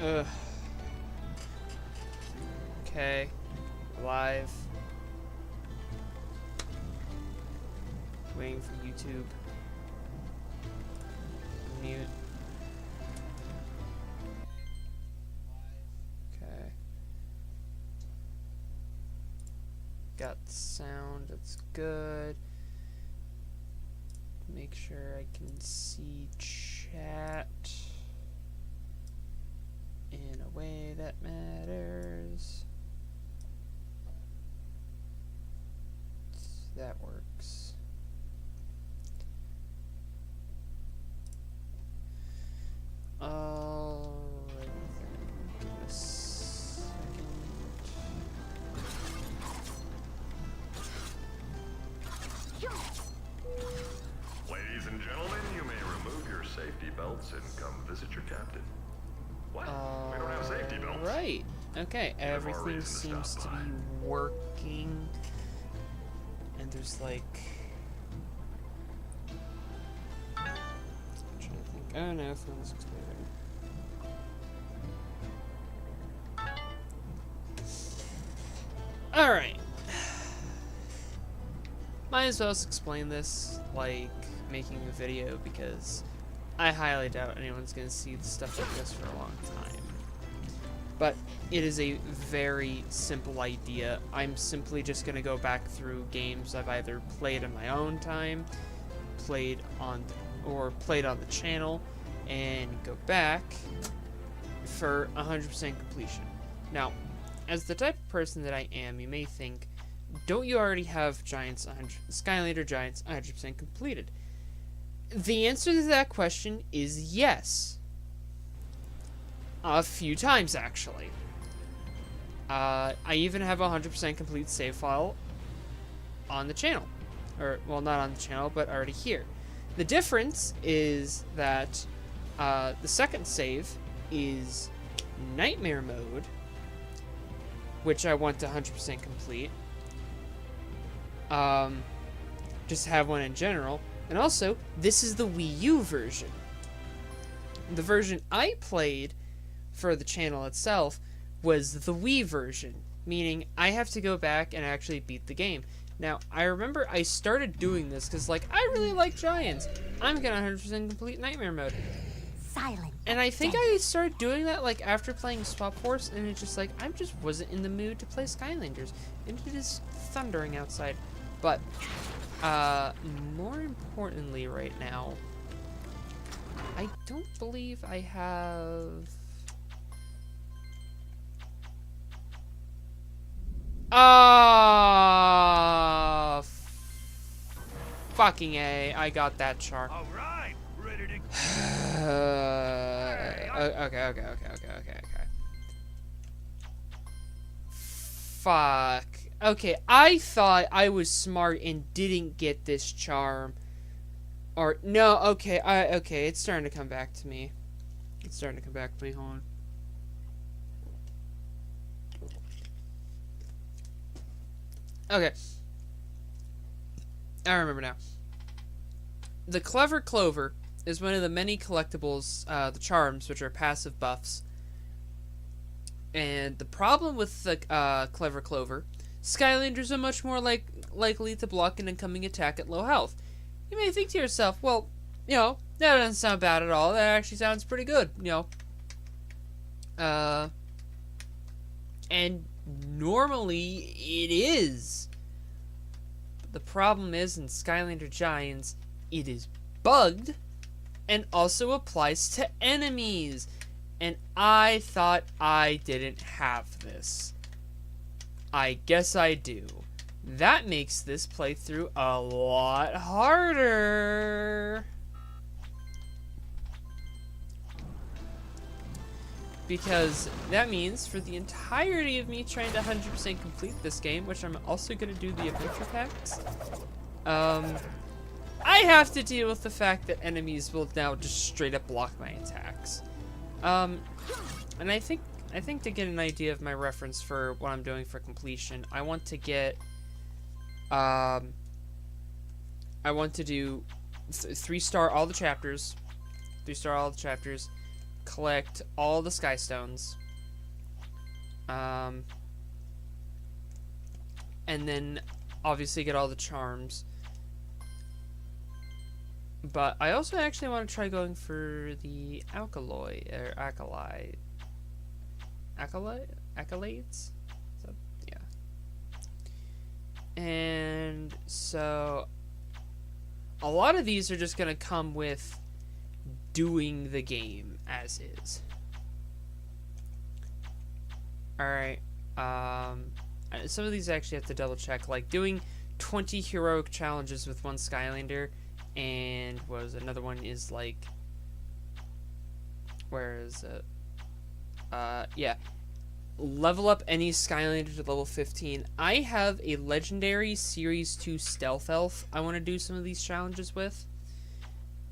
Ugh. Okay. Live. Waiting for YouTube. Mute. Okay. Got sound, that's good. Make sure I can see chat in a way that matters. That works. Alright then. Give a second. Ladies and gentlemen, you may remove your safety belts and come visit your captain. What? We don't have safety belts. Right. Okay, You have more everything reason to seems stop to by. be working. And there's like... I'm trying to think. Oh no, phone's exploding. Alright. Might as well just explain this like making a video, because I highly doubt anyone's going to see stuff like this for a long time. But it is a very simple idea. I'm simply just going to go back through games I've either played in my own time, played on the channel, and go back for 100% completion. Now, as the type of person that I am, you may think, don't you already have Skylander Giants 100% completed? The answer to that question is yes. A few times, actually. I even have a 100% complete save file on the channel. Or, well, not on the channel, but already here. The difference is that the second save is Nightmare Mode, which I want to 100% complete. Just have one in general. And also, this is the Wii U version. The version I played for the channel itself was the Wii version, meaning I have to go back and actually beat the game. Now, I remember I started doing this because, like, I really like Giants. I'm gonna 100% complete Nightmare Mode. Silent. And I think I started doing that, like, after playing Swap Force, and it's just like, I just wasn't in the mood to play Skylanders. And it is thundering outside. But, more importantly right now, I don't believe I have... Fucking A, I got that char. All right, ready to Okay. Fuck. Okay, I thought I was smart and didn't get this charm. Or, no, okay, okay, it's starting to come back to me. Hold on. Okay. I remember now. The Clever Clover is one of the many collectibles, the charms, which are passive buffs. And the problem with the Clever Clover, Skylanders are much more likely to block an incoming attack at low health. You may think to yourself, well, you know, that doesn't sound bad at all. That actually sounds pretty good, you know. And normally it is. But the problem is, in Skylander Giants, it is bugged and also applies to enemies. And I thought I didn't have this. I guess I do. That makes this playthrough a lot harder. Because that means for the entirety of me trying to 100% complete this game, which I'm also going to do the adventure packs, I have to deal with the fact that enemies will now just straight up block my attacks. And I think to get an idea of my reference for what I'm doing for completion, I want to get, I want to do 3-star all the chapters, collect all the sky stones. And then obviously get all the charms. But I also actually want to try going for the accolades? So, yeah. And so a lot of these are just going to come with doing the game as is. Alright. Some of these I actually have to double check, like doing 20 heroic challenges with one Skylander, and another one is like, where is it? Yeah. Level up any Skylander to level 15. I have a legendary Series 2 Stealth Elf I want to do some of these challenges with.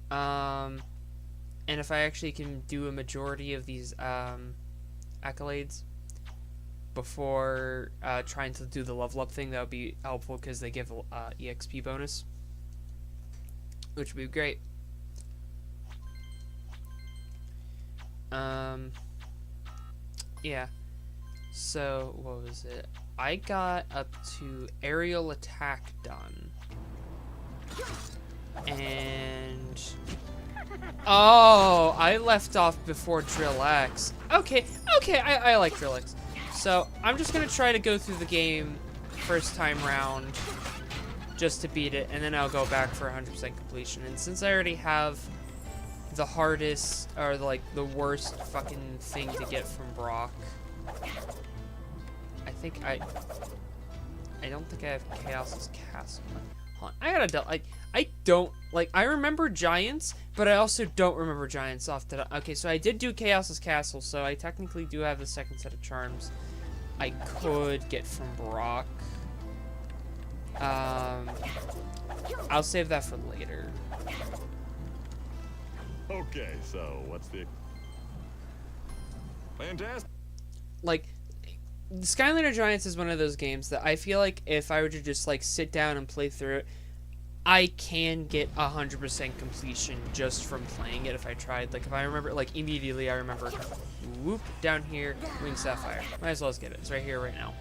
And if I actually can do a majority of these accolades before trying to do the level up thing, that would be helpful because they give EXP bonus, which would be great. Yeah. So, what was it? I got up to aerial attack done. And... oh, I left off before Drill X. Okay, I like Drill X. So, I'm just gonna try to go through the game first time round just to beat it, and then I'll go back for 100% completion. And since I already have the hardest, or like the worst fucking thing to get from Brock, I don't think I have Chaos's Castle. Hold on, I gotta I don't, like, I remember Giants, but I also don't remember Giants off the... okay, so I did do Chaos's Castle, so I technically do have the second set of charms I could get from Brock. I'll save that for later. Okay, so what's the... fantastic. Like, Skylander Giants is one of those games that I feel like if I were to just, like, sit down and play through it, I can get 100% completion just from playing it if I tried. Like, if I remember, like, immediately I remember, whoop, down here, Wing Sapphire. Might as well just get it. It's right here, right now.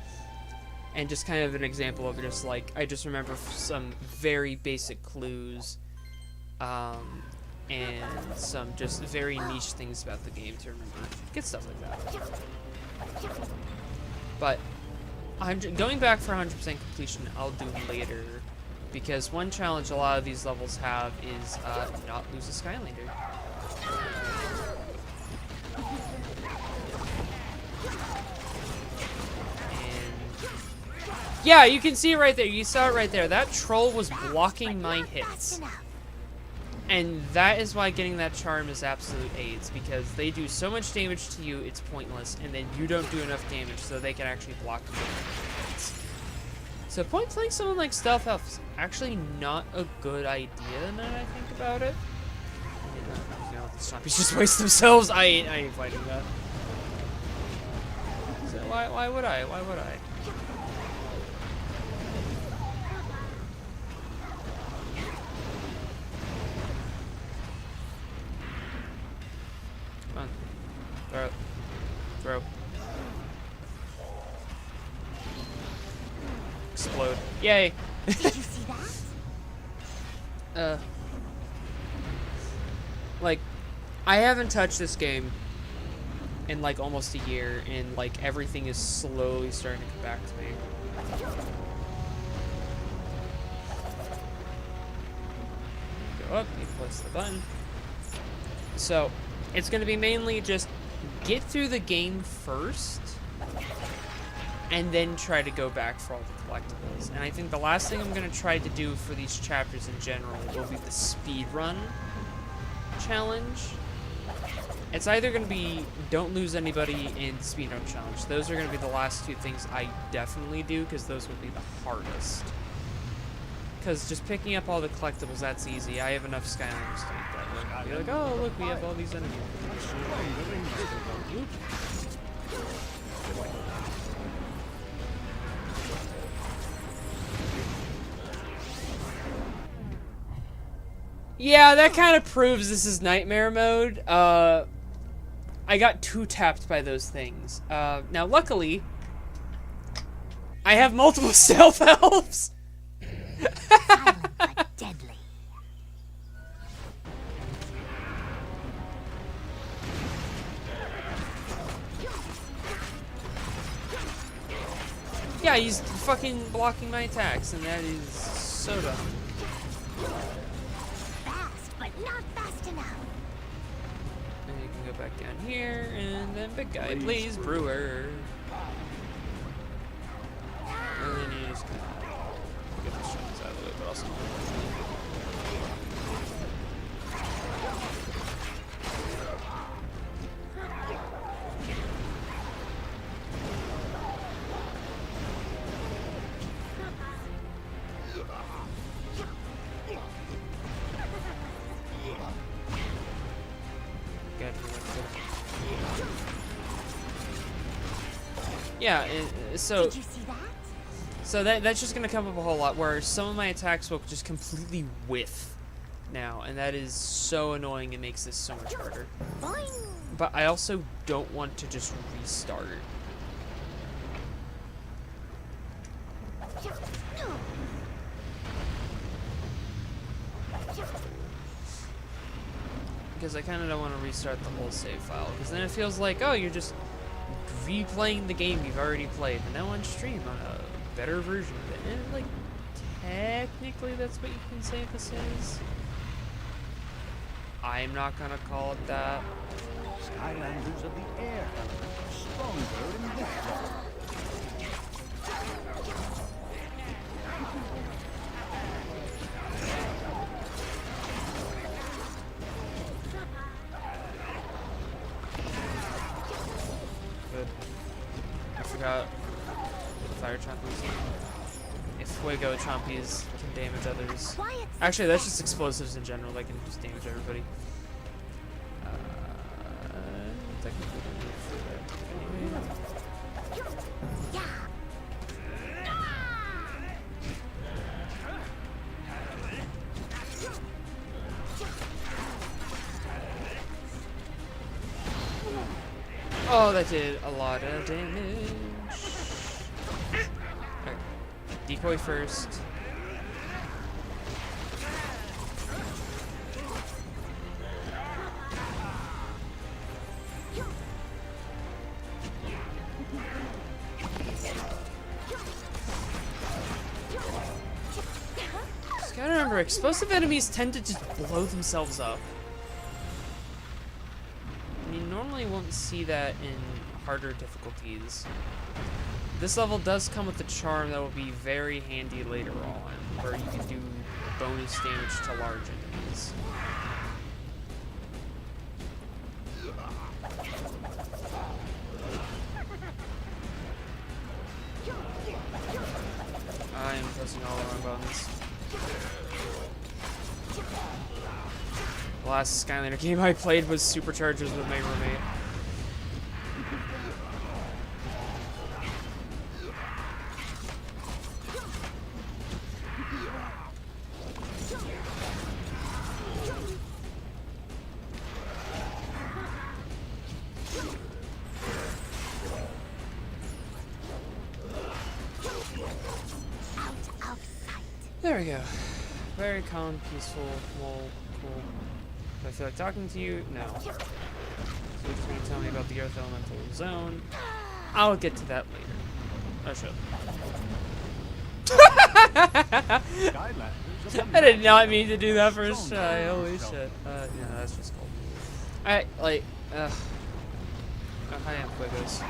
And just kind of an example of just, like, I just remember some very basic clues, and some just very niche things about the game to remember. Get stuff like that. But I'm going back for 100% completion. I'll do later, because one challenge a lot of these levels have is not lose a Skylander. And yeah, you can see it right there. You saw it right there. That troll was blocking my hits. And that is why getting that charm is absolute AIDS, because they do so much damage to you, it's pointless, and then you don't do enough damage so they can actually block you. So point blank someone like Stealth Elf is actually not a good idea now that I think about it. You know, the Snappies just waste themselves. I ain't fighting that. So why would I? Why would I? Come on. Throw. Throw. Explode. Yay! Did you see that? Like, I haven't touched this game in like almost a year, and like everything is slowly starting to come back to me. Go up, you press the button. So, it's going to be mainly just get through the game first, and then try to go back for all the collectibles. And I think the last thing I'm going to try to do for these chapters in general will be the speed run challenge. It's either going to be don't lose anybody in speed run challenge. Those are going to be the last two things I definitely do, because those will be the hardest. Because just picking up all the collectibles, that's easy. I have enough Skylanders to make that work. Be like, oh look, we have all these enemies. Yeah, that kind of proves this is nightmare mode. I got two-tapped by those things. Now, luckily, I have multiple stealth elves. Silent but deadly. Yeah, he's fucking blocking my attacks, and that is so dumb. Fast, but not fast enough. And you can go back down here, and then big guy, please, brewer. And then you just kind of get the strings out of the way, but also. Yeah, so Did you see that? so that's just gonna come up a whole lot where some of my attacks will just completely whiff now, and that is so annoying. It makes this so much harder. Boing. But I also don't want to just restart. Because I kind of don't want to restart the whole save file, because then it feels like, oh, you're just replaying the game you've already played, but now on stream on a better version of it. And like, technically that's what you can say this is. I'm not gonna call it that. Skylanders of the air, stronger in this level. Good. I forgot fire chompies. If Fuego chompies can damage others. Quiet. Actually, that's just explosives in general. They can just damage everybody. Technically, don't need to do that anyway. Yeah. Oh, that did a lot of damage. Alright. Decoy first. Just gotta remember, explosive enemies tend to just blow themselves up. You normally won't see that in harder difficulties. This level does come with a charm that will be very handy later on, where you can do bonus damage to large enemies. I'm pressing all the wrong buttons. The last Skylander game I played was Superchargers with my roommate. Out of sight. There we go. Very calm, peaceful, cool. Do I feel like talking to you? No. So you're just going to tell me about the Earth Elemental Zone. I'll get to that later. I should. Skylanders of the I did not mean to do that first try. Holy shit. Yeah, that's just cool. Alright, like, oh, hi, I'm Fuegos.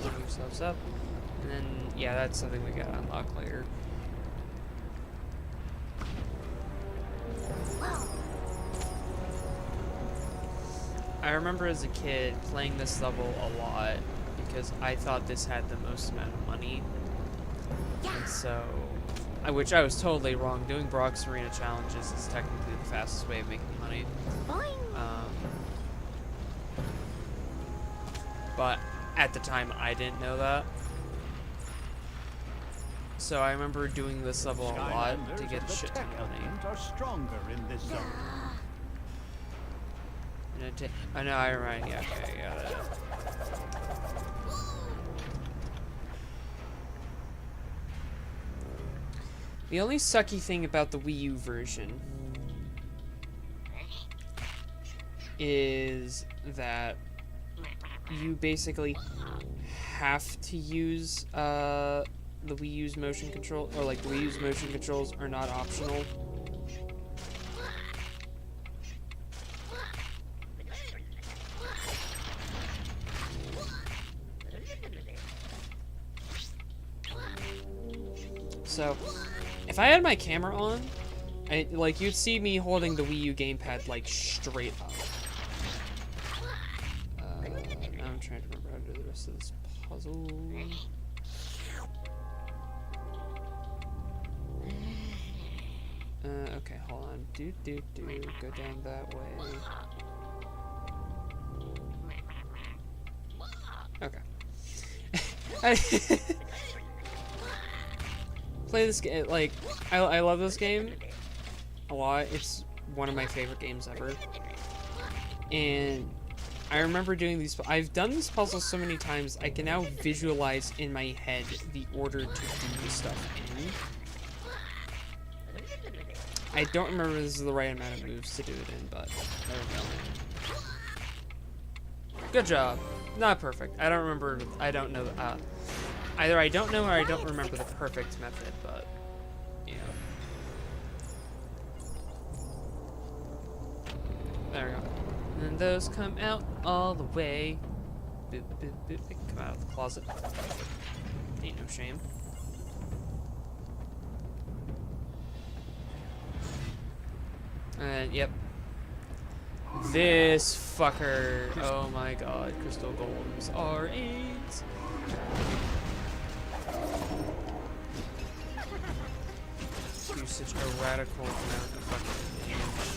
Keep yourselves up. And then, yeah, that's something we gotta unlock later. I remember as a kid playing this level a lot because I thought this had the most amount of money. And so, which I was totally wrong. Doing Brock's Arena challenges is technically the fastest way of making money. Boing. But at the time, I didn't know that. So I remember doing this level a lot to Skylanders get of the shit ton tech of money. element are stronger in this zone. I know, I remember. Yeah, okay, I got it. The only sucky thing about the Wii U version is that you basically have to use the Wii U's motion control, or like the Wii U's motion controls are not optional. So, if I had my camera on, like you'd see me holding the Wii U gamepad like straight up. Now I'm trying to remember how to do the rest of this puzzle. Okay, hold on. Go down that way. Okay. Play this game, like, I love this game a lot. It's one of my favorite games ever. And I remember doing these, I've done these puzzles so many times, I can now visualize in my head the order to do the stuff in. I don't remember if this is the right amount of moves to do it in, but there we go. Good job. Not perfect. I don't remember, I don't know, either I don't know or I don't remember the perfect method, but, you know. There we go. And then those come out all the way. Boop, boop, boop. They come out of the closet. Ain't no shame. And, yep. This fucker. Oh my god. Crystal golems are AIDS. Do such a radical amount of fucking damage.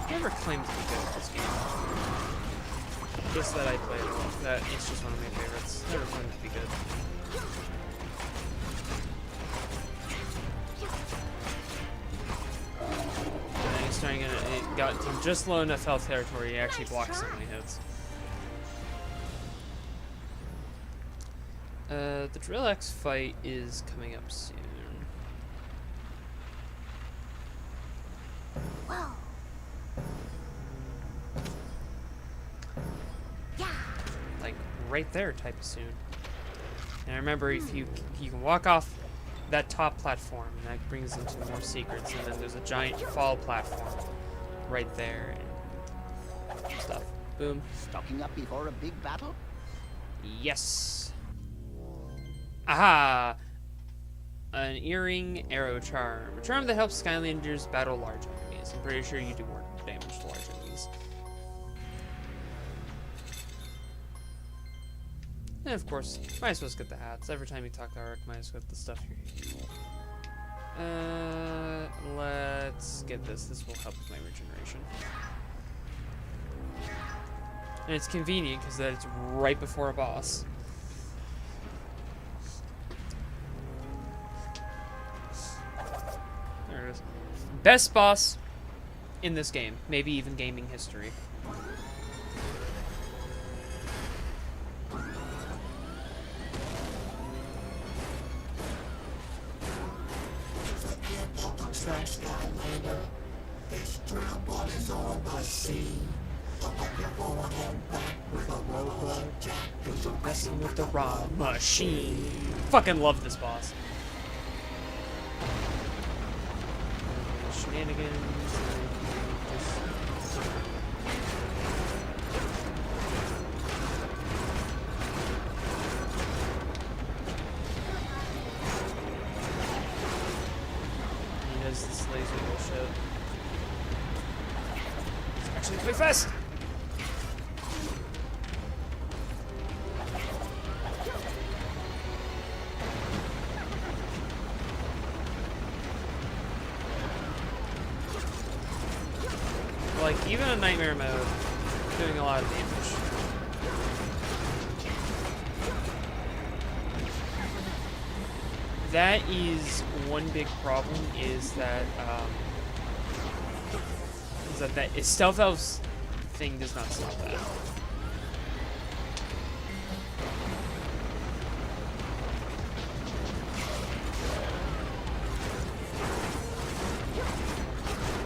Never claimed to be good at this game. Just that I play it a lot. That it's just one of my favorites. Never claimed to be good. And he's trying to it got him just low enough health territory. He actually blocks so many hits. The Drill X fight is coming up soon. Whoa. Yeah. Like right there type of soon. And remember, if you can walk off that top platform, and that brings into more secrets, and then there's a giant fall platform right there and stuff. Boom. Stocking up before a big battle? Yes. Aha! An earring arrow charm. A charm that helps Skylanders battle large enemies. I'm pretty sure you do more damage to large enemies. And of course, might as well get the hats. Every time you talk to Arik, might as well get the stuff here. Let's get this. This will help with my regeneration. And it's convenient because that it's right before a boss. There it is. Best boss in this game. Maybe even gaming history. Messing with the raw machine. Fucking love this boss. Shenanigans. is this laser bullshit. It's actually pretty fast! Like, even in Nightmare mode, doing a lot of damage. That is one big problem, is that Stealth Elf's thing does not stop that.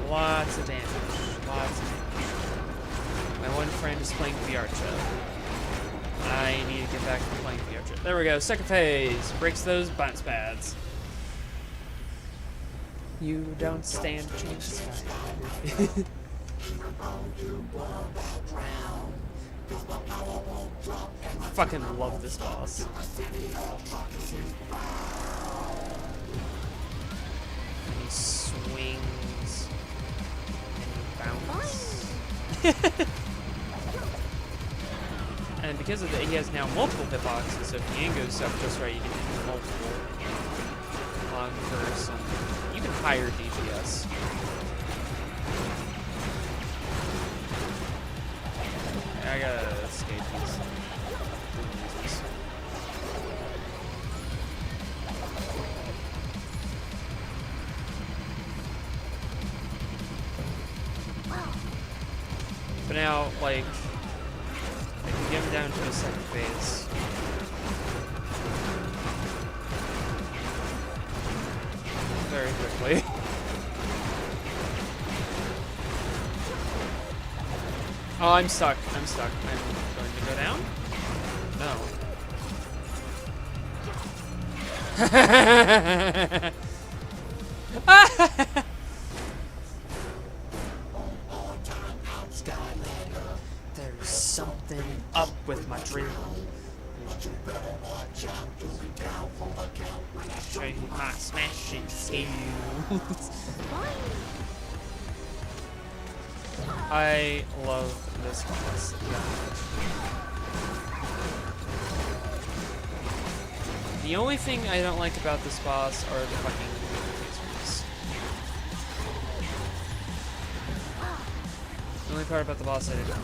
Lots of damage. Lots of damage. My one friend is playing VR chat. I need to get back to playing VR chat. There we go. Second phase. Breaks those bounce pads. You don't stand a chance. I fucking love this boss. And he swings. And he bounces. And because of that, he has now multiple hitboxes, so if the aim goes up just right, you can hit multiple on first, and even higher DPS. I gotta escape these. But now, like, I can get him down to a second phase. Very quickly. Oh, I'm stuck. I'm stuck. I'm going to go down? No. Skylander, there's something up with my drill. Show you my smashing skills. I love this boss. The only thing I don't like about this boss are the fucking lasers. The only part about the boss I didn't like.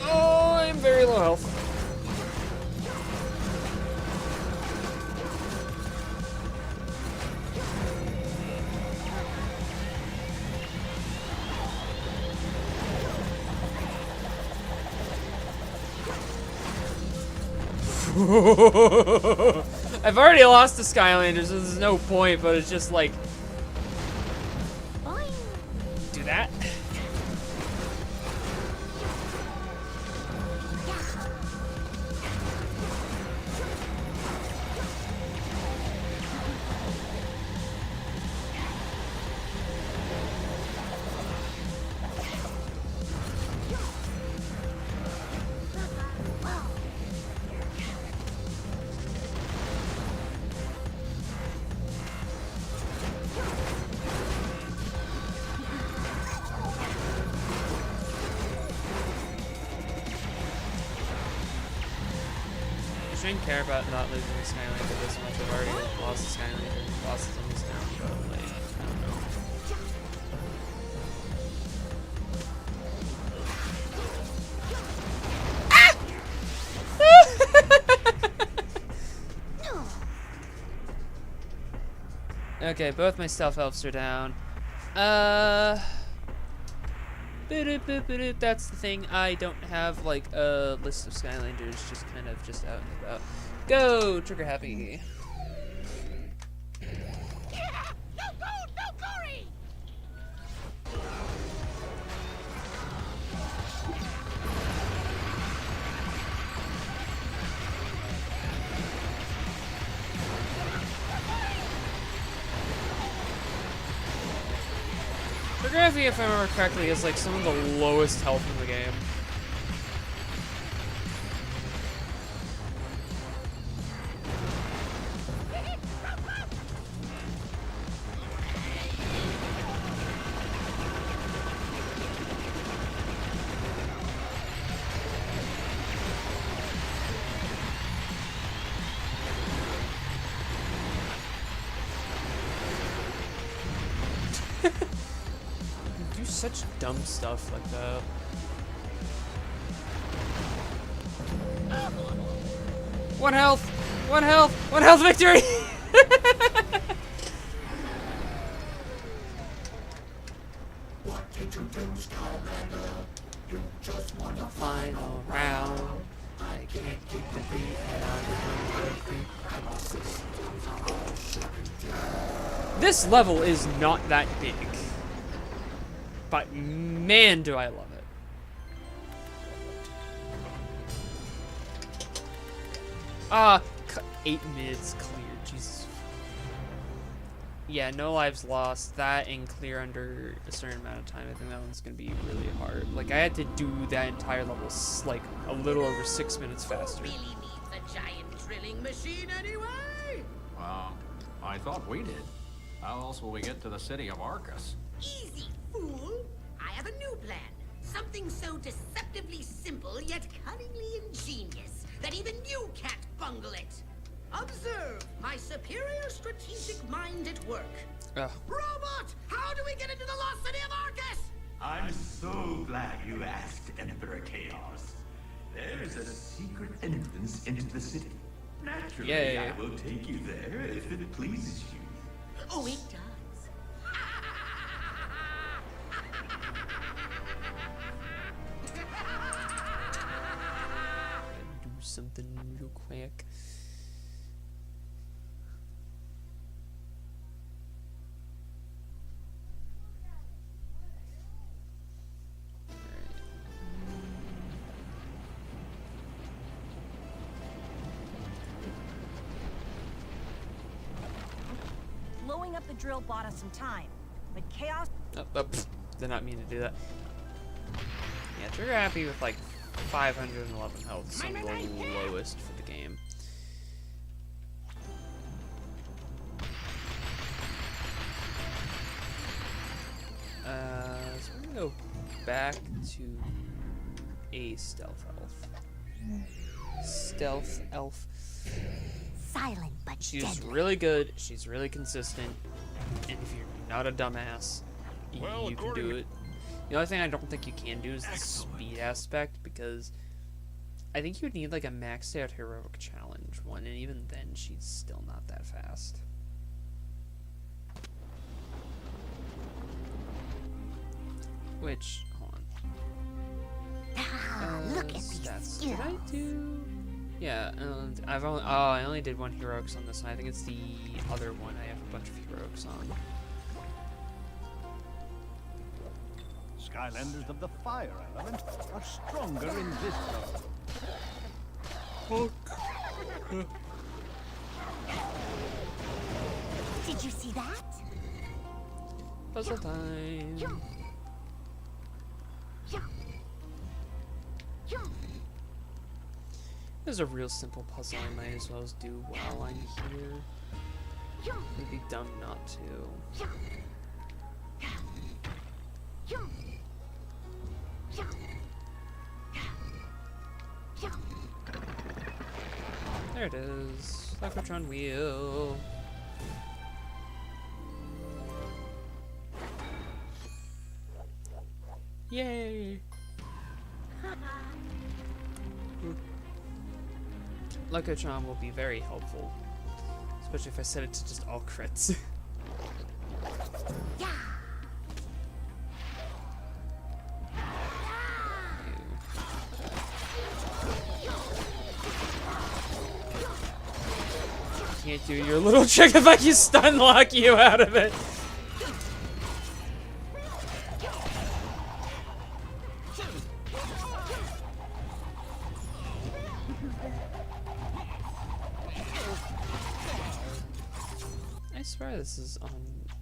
Oh, I'm very low health. I've already lost to Skylander, so there's no point, but it's just like... Do that? I shouldn't care about not losing the Skylander this much. I've already lost the Skylander bosses on this town, but like, I don't know. Okay, both my stealth elves are down. That's the thing. I don't have like a list of Skylanders, just kind of just out and about. Go, trigger happy. No gold, no glory! Trigger happy, if I remember correctly, is like some of the lowest health in the game. such dumb stuff like that. One health! One health! One health victory! What did you do, Skylander? You just want to Final round. I can't keep the beat and I'm This level is not that big. But man, do I love it. 8 minutes clear, Jesus. Yeah, no lives lost. That and clear under a certain amount of time. I think that one's gonna be really hard. Like, I had to do that entire level like a little over 6 minutes faster. Really needs a giant drilling machine anyway. I thought we did. How else will we get to the city of Arcus? Easy, fool. I have a new plan. Something so deceptively simple yet cunningly ingenious that even you can't bungle it. Observe my superior strategic mind at work. Robot, how do we get into the lost city of Arcus? I'm so glad you asked, Emperor Chaos. There's a secret entrance into the city. Naturally, Yay. I will take you there if it pleases you. Oh, it does. Do something real quick. Blowing up the drill bought us some time, but Chaos... Did not mean to do that. Yeah, trigger happy with like 511 health, some of the lowest for the game. So we're gonna go back to a stealth elf. Stealth elf. Silent but She's deadly. really good. She's really consistent. And if you're not a dumbass, you can do it. The only thing I don't think you can do is the speed aspect, because I think you would need like a maxed out heroic challenge one, and even then she's still not that fast. Which, hold on. Look at these Stats. Did I skills. do? Yeah, and I only did one heroics on this one. I think it's the other one I have a bunch of heroics on. Skylanders of the fire element are stronger in this zone. Did you see that? Puzzle time. Yeah. Yeah. Yeah. This is a real simple puzzle I might as well as do while I'm here. Yeah. It'd be dumb not to. Yeah. Yeah. Yeah. Yeah. Yeah. There it is. Cyclotron wheel. Yay! Lycotron will be very helpful, especially if I set it to just all crits. Yeah. Can't do your little trick if I can stun lock you out of it. I swear this is on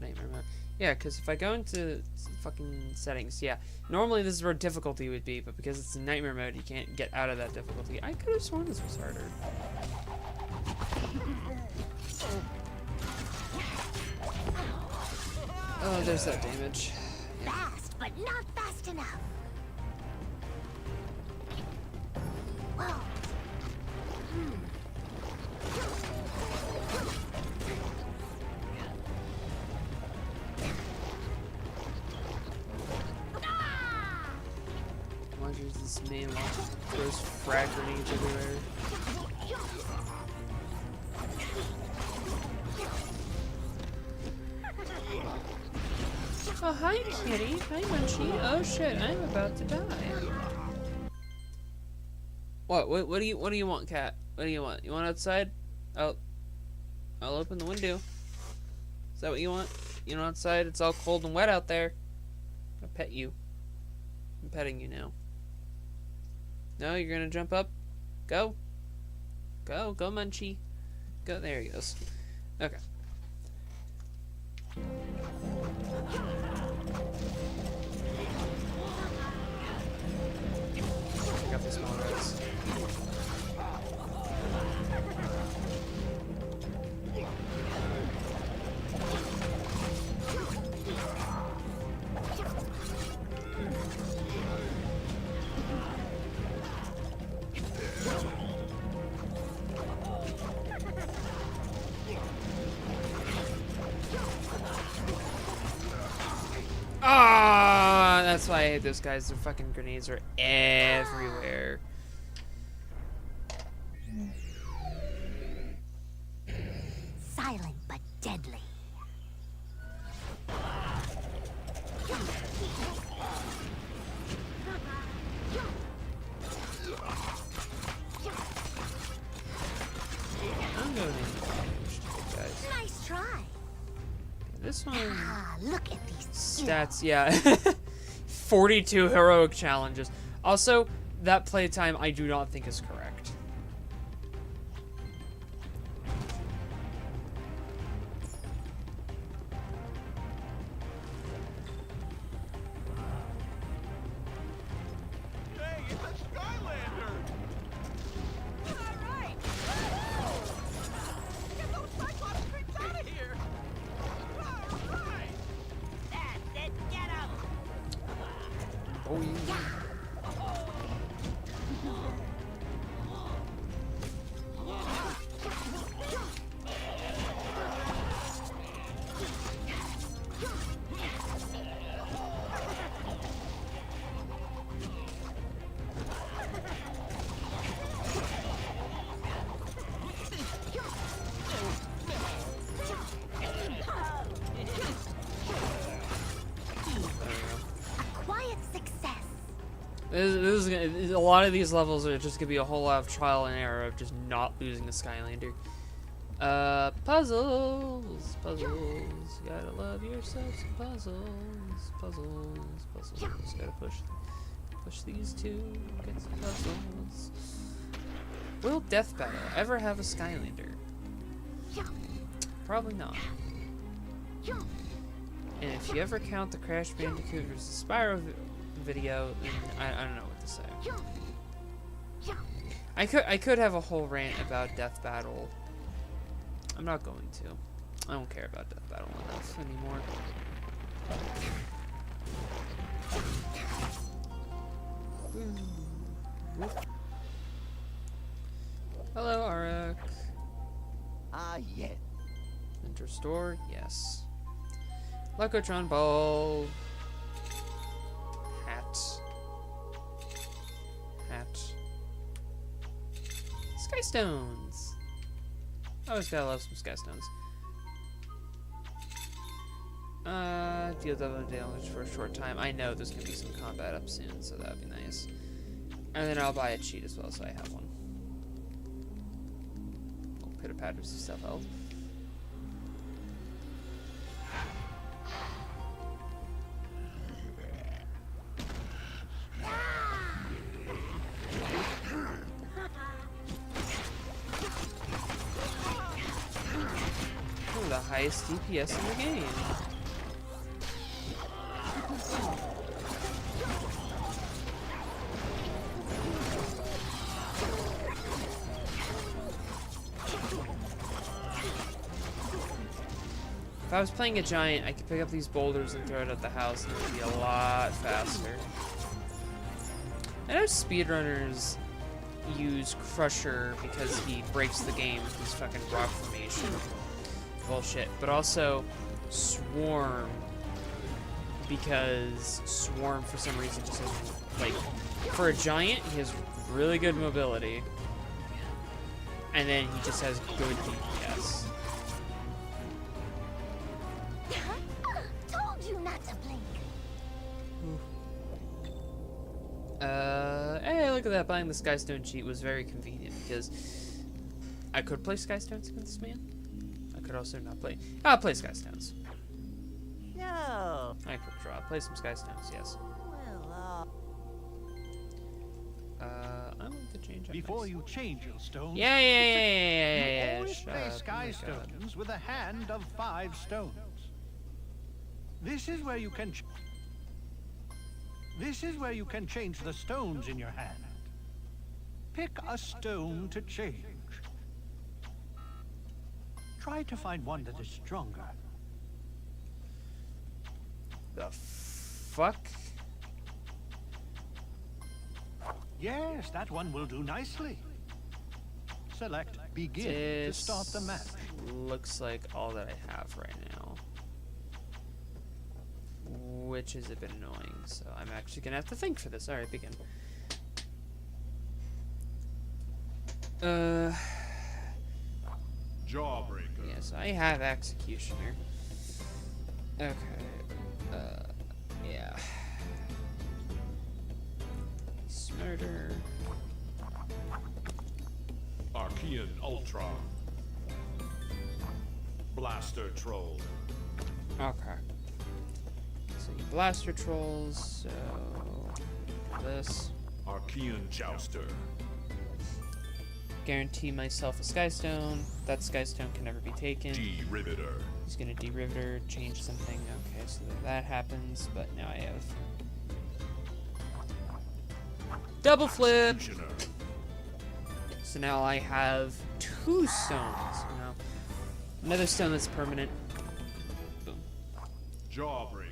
Nightmare Mode. Yeah, because if I go into fucking settings, yeah, normally this is where difficulty would be, but because it's in Nightmare Mode, you can't get out of that difficulty. I could have sworn this was harder. Oh, there's that damage. Fast, but not fast enough. Whoa. This main one throws frag grenades everywhere. Oh, hi, kitty. Hi, Munchie. Oh, shit. I'm about to die. What do you want, cat? What do you want? You want outside? I'll open the window. Is that what you want? You know, outside? It's all cold and wet out there. I'll pet you. I'm petting you now. No, you're gonna jump up? Go. Go, Munchie. Go, there he goes. Okay. Pick up the small guys. Ah, that's why I hate those guys. Their fucking grenades are everywhere. Silent but deadly. I'm going in, guys. Nice try. This one Ah, look at these stats, yeah. 42 heroic challenges. Also, that playtime I do not think is correct. Hey, it's a Skylander! Alright! Get those Cyclops creeps out of here! Alright! That's it, get him! Oh, yeah. A quiet success. This is gonna, a lot of these levels are just gonna be a whole lot of trial and error of just not losing the Skylander. Puzzles. You gotta love yourself some puzzles. Gotta push these two, get some puzzles. Will Death Battle ever have a Skylander? Probably not. And if you ever count the Crash Bandicoot vs. Spyro video, then I don't know what to say. I could have a whole rant about Death Battle. I'm not going to. I don't care about Death Battle enough anymore. Hello, Arak. Ah, yeah. Enter store, yes. Locotron ball. Hat. Sky stones. Always gotta love some sky stones. Deal double damage for a short time. I know there's gonna be some combat up soon, so that'd be nice. And then I'll buy a cheat as well, so I have one. Pitter patters of stuff else. Oh, the highest DPS in the game. If I was playing a giant, I could pick up these boulders and throw it at the house and it would be a lot faster. I know speedrunners use Crusher because he breaks the game with his fucking rock formation bullshit, but also Swarm because Swarm for some reason just doesn't, like, For a giant, he has really good mobility. And then he just has good DPS. Told you not to blink. Hey, look at that. Buying the Skystone cheat was very convenient because I could play Skystones against this man. I could also not play. I'll play Skystones. No. I could draw. Play some Skystones, yes. Well, I want to change up Before my- you change your stones, Yeah. always Shut play up. sky Oh my God. stones with a hand of 5 stones. This is where you can change the stones in your hand. Pick a stone to change. Try to find one that is stronger. The fuck? Yes, that one will do nicely. Select begin to start the match. Looks like all that I have right now. Which is a bit annoying, so I'm actually gonna have to think for this. Alright, begin. Jawbreaker. Yes, I have Executioner. Okay. Yeah. Smarter. Archean Ultra. Blaster Troll. Okay. So you blaster trolls, so this. Archean Jouster. Guarantee myself a Skystone. That Skystone can never be taken. D-Riveter. He's gonna de-riveter, change something. Okay, so that happens, but now I have double flip. Executioner. So now I have 2 stones. Now, another stone that's permanent. Boom. Jawbreaker.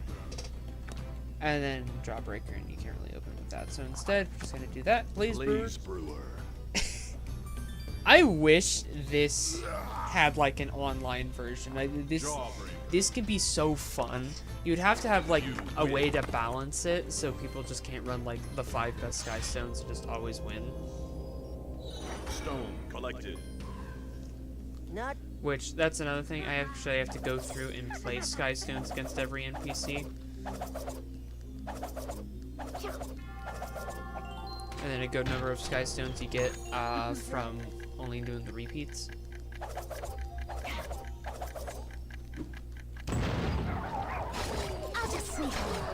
And then Jawbreaker, and you can't really open with that. So instead, we're just gonna do that. Please, Blaze Brewer. I wish this had like an online version. Like Jawbreaker. this could be so fun. You'd have to have like a way to balance it so people just can't run like the 5 best Skystones and just always win. Stone collected. not. Which, that's another thing. I actually have to go through and play Skystones against every NPC. And then a good number of Skystones you get from only doing the repeats. I'll just sneak along.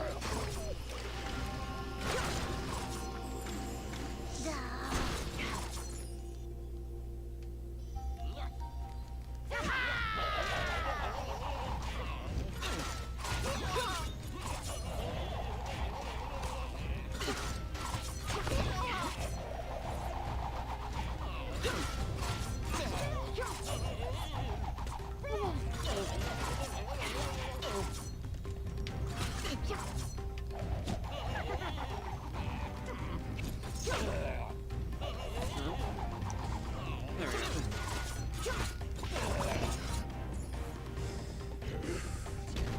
There we go.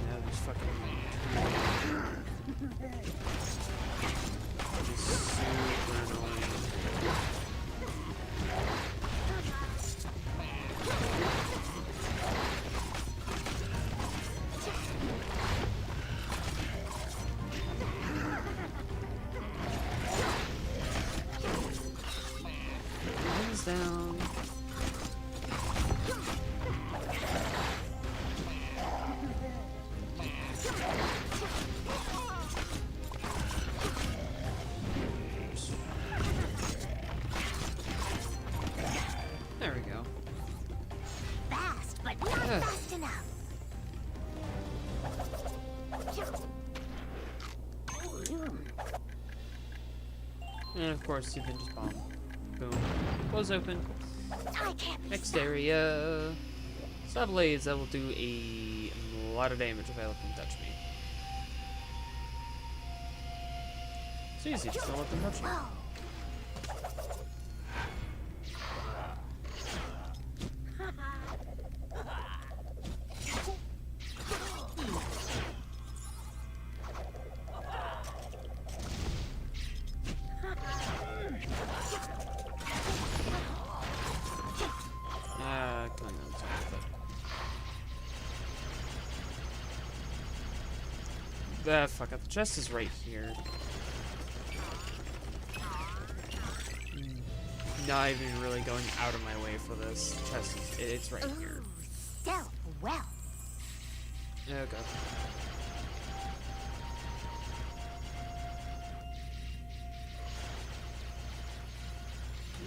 Now there's fucking... Which is super annoying. Hands down. There we go. Fast, but not Ugh. fast enough. And of course, you can just bomb. Boom. Close open. I can't be Next area. Stab blades, that will do a lot of damage if I let them touch me. It's easy, just don't let them touch you. Whoa. fuck up. The chest is right here. Not even really going out of my way for this. The chest is, it's right here. Stealth, well. Okay.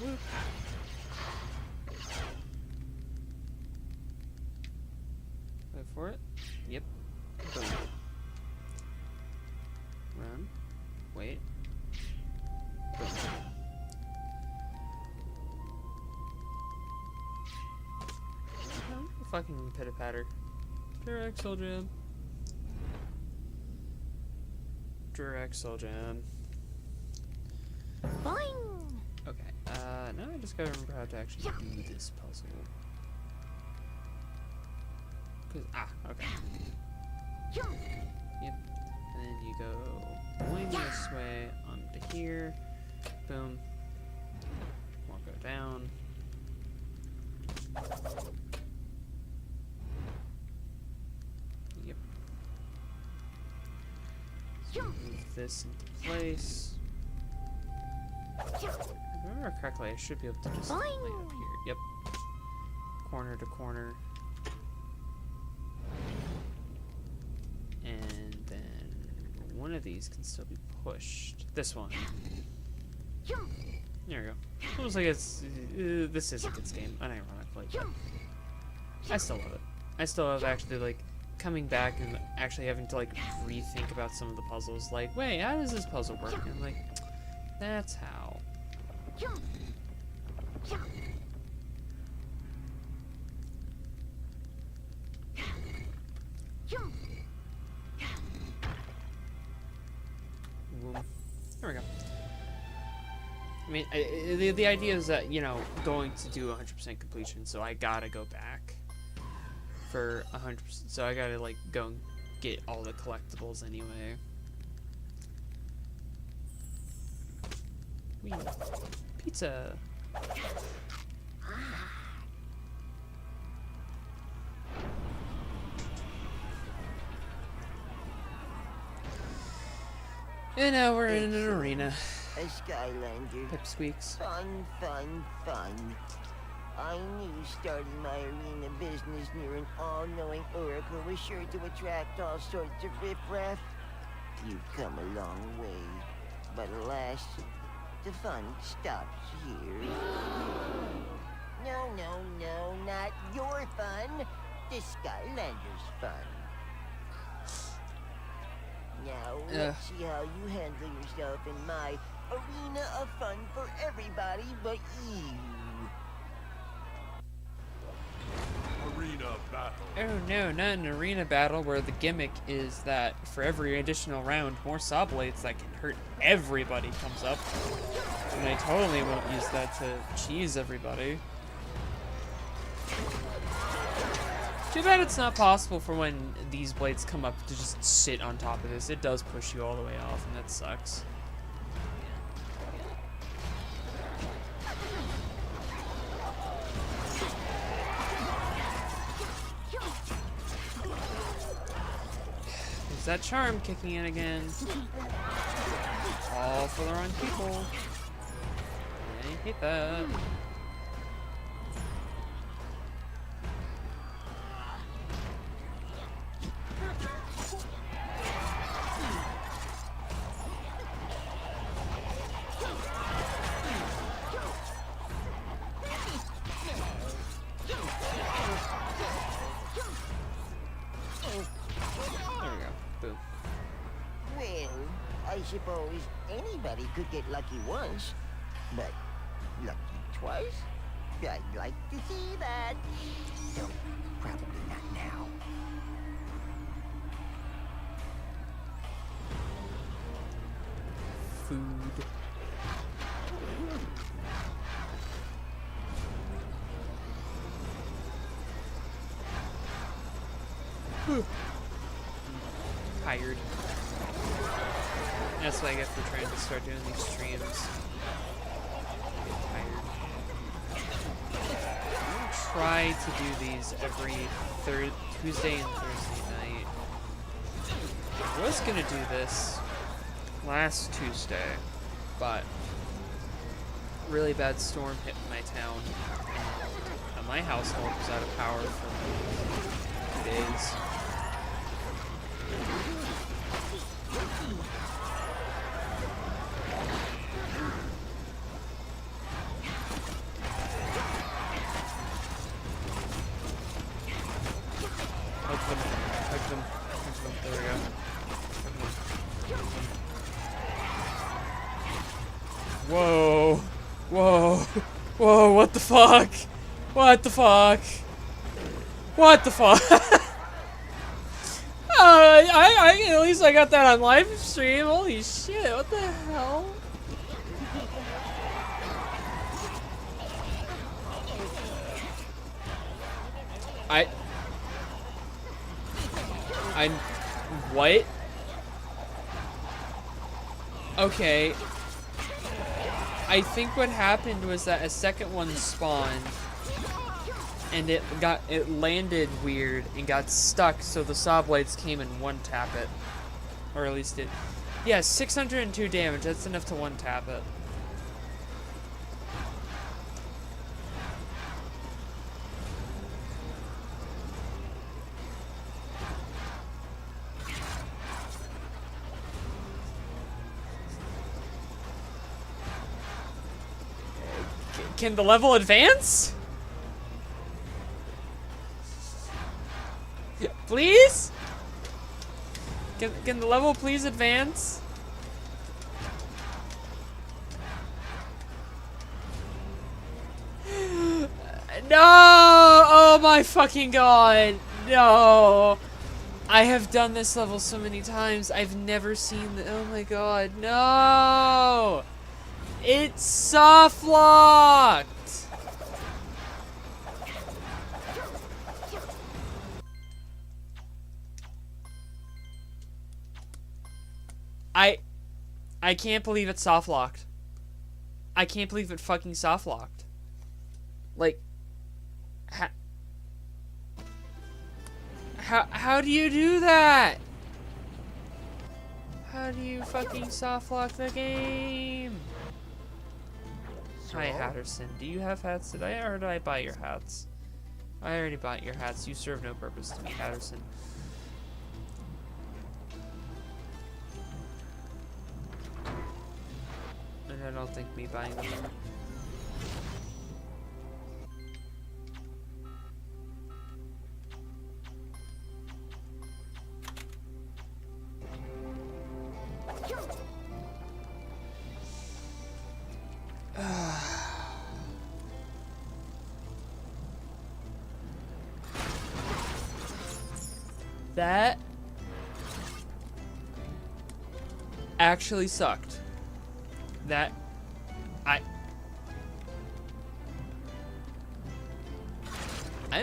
Whoop. Wait for it. Yep. Boom. Run. Wait. Boom. Oh, fucking pitter patter. Direct soul jam. Direct soul jam. Boing! Okay. Now I just gotta remember how to actually do this puzzle. Okay. Yep. And then you go boing this way onto here. Boom. Won't go down. Yep. So move this into place. If I remember correctly, I should be able to just land up here. Yep. Corner to corner. And then one of these can still be pushed. This one. There we go. Almost like it's... this is a good game, unironically, but I still love it. I still love actually, like, coming back and actually having to, like, rethink about some of the puzzles. Like, wait, how does this puzzle work? And I'm like, that's how. There we go. I mean, the idea is that, you know, going to do 100% completion, so I gotta go back for 100%. So I gotta, like, go and get all the collectibles anyway. Whee. Pizza. And now we're in an arena. A Skylander. Pipsqueaks. Fun, fun, fun. I knew starting my arena business near an all-knowing oracle was sure to attract all sorts of riffraff. You've come a long way, but alas, the fun stops here. No, no, no, not your fun. The Skylander's fun. Now, let's see how you handle yourself in my arena of fun for everybody but you. Arena battle. Oh no, not an arena battle where the gimmick is that for every additional round, more saw blades that can hurt everybody comes up. And I totally won't use that to cheese everybody. Too bad it's not possible for when these blades come up to just sit on top of this. It does push you all the way off, and that sucks. There's that charm kicking in again. All for the wrong people. I hate that. I suppose anybody could get lucky once, but lucky twice? I'd like to see that. Though, probably not now. Food. Tired. That's what I get for trying to start doing these streams. I get tired. I try to do these every Tuesday and Thursday night. was gonna do this last Tuesday, but really bad storm hit my town, and my household was out of power for 2 days. Hug them. There we go. Whoa. Whoa. Whoa, what the fuck? What the fuck? What the fuck? At least I got that on live stream. Holy shit, what the hell? I'm what? Okay. I think what happened was that a second one spawned and it landed weird and got stuck, so the saw blades came and one tap it. Or at least it. Yeah, 602 damage, that's enough to one tap it. Can the level advance? Please? Can the level please advance? No! Oh my fucking god! No! I have done this level so many times. I've never seen the. Oh my god! No! It's soft locked. I can't believe it's soft locked. I can't believe it fucking soft locked. Like, how do you do that? How do you fucking soft lock the game? Hi, Hatterson. Do you have hats? Did I buy your hats? I already bought your hats. You serve no purpose to me, Hatterson. And I don't think me buying them. That actually sucked. That I'm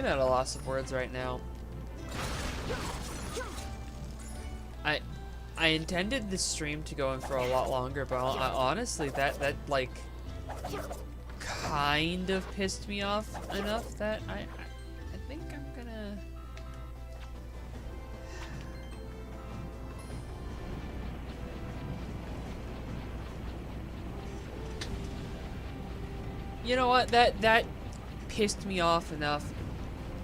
at a loss of words right now. I intended this stream to go in for a lot longer, but honestly, that like kind of pissed me off enough that I think I'm gonna. You know what? That pissed me off enough.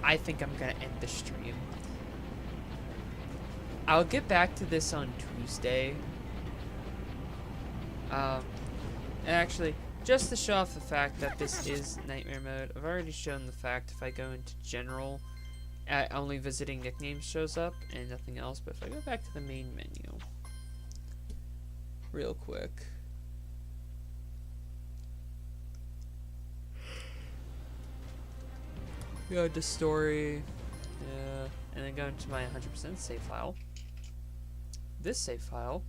I think I'm gonna end the stream. I'll get back to this on Tuesday. And actually, just to show off the fact that this is nightmare mode, I've already shown the fact if I go into general, only visiting nicknames shows up and nothing else. But if I go back to the main menu, real quick. Go to story, yeah, and then go into my 100% save file. This save file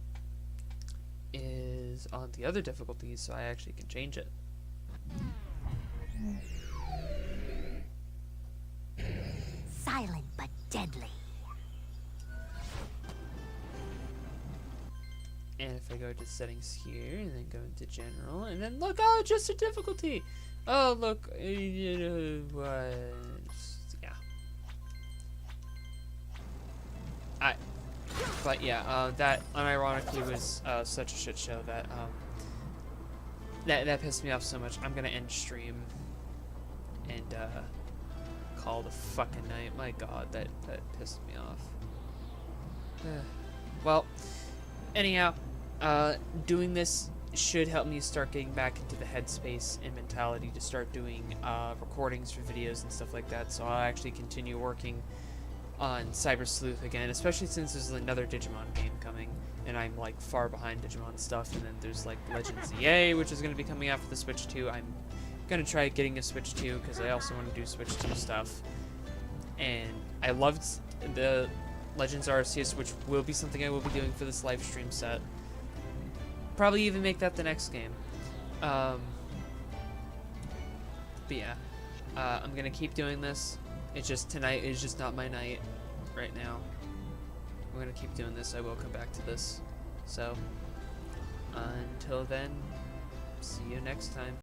is on the other difficulties, so I actually can change it. Silent but deadly. And if I go to settings here, and then go into general, and then look, oh, just a difficulty. Oh, look, you know what? Yeah. But yeah, that unironically was such a shit show that that pissed me off so much. I'm gonna end stream and call the fucking night. My God, that pissed me off. Well, anyhow, doing this should help me start getting back into the headspace and mentality to start doing recordings for videos and stuff like that. So I'll actually continue working on Cyber Sleuth again, especially since there's another Digimon game coming, and I'm like far behind Digimon stuff. And then there's like Legends EA, which is going to be coming out for the Switch 2. I'm gonna try getting a Switch 2 because I also want to do Switch 2 stuff. And I loved the Legends Arceus, which will be something I will be doing for this live stream set. Probably even make that the next game. But yeah, I'm gonna keep doing this. It's just tonight is just not my night right now. I'm gonna keep doing this. I will come back to this. So until then, see you next time.